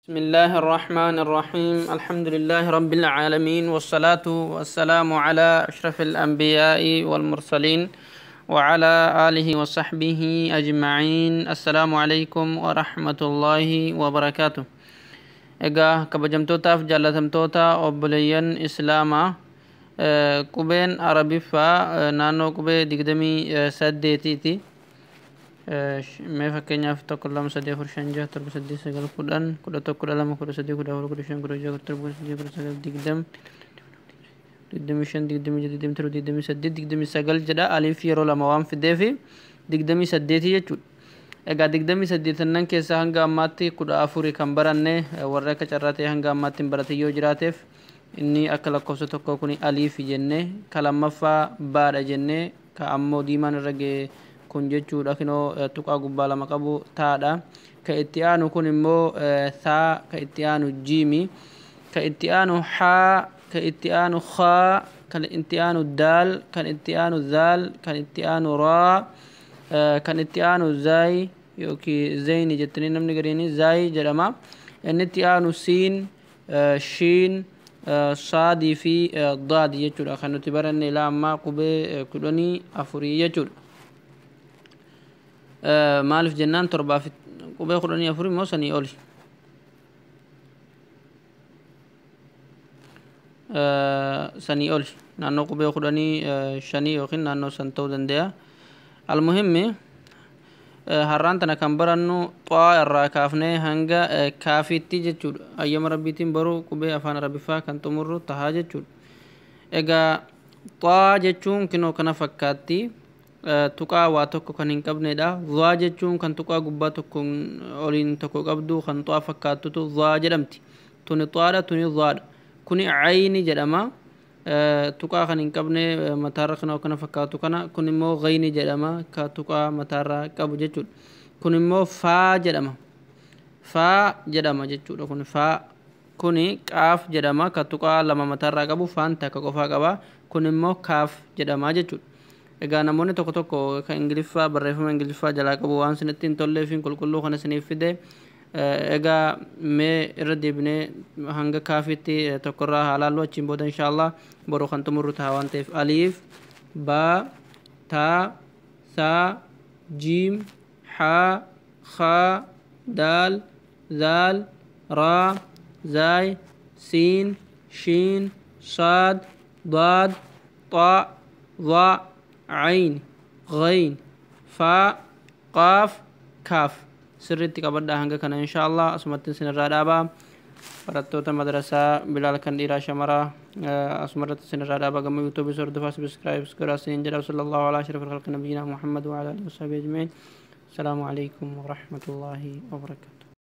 بسم الله الرحمن الرحيم الحمد لله رب العالمين والصلاة والسلام على أشرف الأنبياء والمرسلين وعلى آله وصحبه أجمعين. السلام عليكم ورحمة الله وبركاته. إجا كبجمتوتا في جالتمتوتا وبليان إسلاما قبين arabiffaa naannoo qubee 28 mee fakkeenyaaf 1 2 3 4 5 6 7 8 9 10 11 12 13 14 15 16 17 18 jedha alif yeroo lama waan fideefi 28 jechuudha. egaa 28 nan keessa hanga ammaatti 14 kan baranne warra akka carraatee hanga ammaatti barate yoo jiraateef inni akka lakkoofsa tokko kuni alif jenne kalammaffaa baadha jenne ka ammoo diimaan irra gee kun jechuudha kinoo tuqaa gubbaa lama qabu taadha. ka itti aanu kun immoo thaa, ka itti aanu jiimi, ka itti aanu haa, ka itti aanu khaa, kan itti aanu daal, kan itti aanu zaal, kan itti aanu raa, kan itti aanu zaay yookiin zayni jettanii namni gariini zaay jedhama. inni itti aanu siin, shiin, saadii fi daad jechuudha. kan nuti baranne ilaa ammaa qubee 14 jechuudha. maaliif jennaan torbaaf qubee 14 immoo sanii oli naannoo qubee 15 yookiin naannoo san ta'uu danda'a. almuhimmi har'aan tana kan barannu xaa irraa kaafnee hanga kaafiitti jechuudha. ayyama rabbiitiin baruu qubee afaan arabiffaa kan xumurru tahaa jechuudha. egaa xaa jechuun kinoo kana fakkaatti tuqaa waa tokko kan hin qabnedha. dhaa jechuun kan tuqaa gubbaa tokko oliin tokko qabdu kan xaa fakkaattutu dhaa jedhamti. tuni xaadha, tuni dhaadha. kuni ayni jedhama. tuqaa kan hin qabne mataarra kana fakkaatu kana kun immoo gayni jedhama ka tuqaa mataarra qabu jechuudha. kun immoo faa jedhama. faa jedhama jechuudha. kun faa, kuni qaaf jedhama ka tuqaa lama mataarraa qabu faan takka qofaa qaba. kun immoo kaaf jedhama jechuudha. egaa namoonni tokko tokko kan ingiliffaa barreeffama ingiliffaa jalaa qabu waan sinitti hin tollee fi qulqulluu kana siniif fide. egaa mee irra deebinee hanga kaafitti tokkorraa haalaallu achiin booda inshaallah boruu kan xumurru ta'a waan ta'eef aliif, baa, taa, saa, jiim, haa, khaa, daal, zaal, raa, zaay, siin, shiin, saad, daad, xaa, dhaa, عين، غين، فاء، قاف، كاف. sirriitti qabadhaa hanga kana inshaallah. asumattiin sinirraa dhaabaa barattoota madrasaa bilaal kan dhiiraa shamaraa asumarratti sinirraa dhaabaa gama yuutuubii hordofaa subscribe godhaa sinin jedha. sallallahu alaa ashrafil khalqi nabiyyina muhammad wa ala alihi wa sahbihi ajma'in. assalaamu alaykum wa rahmatullahi wa barakatuh.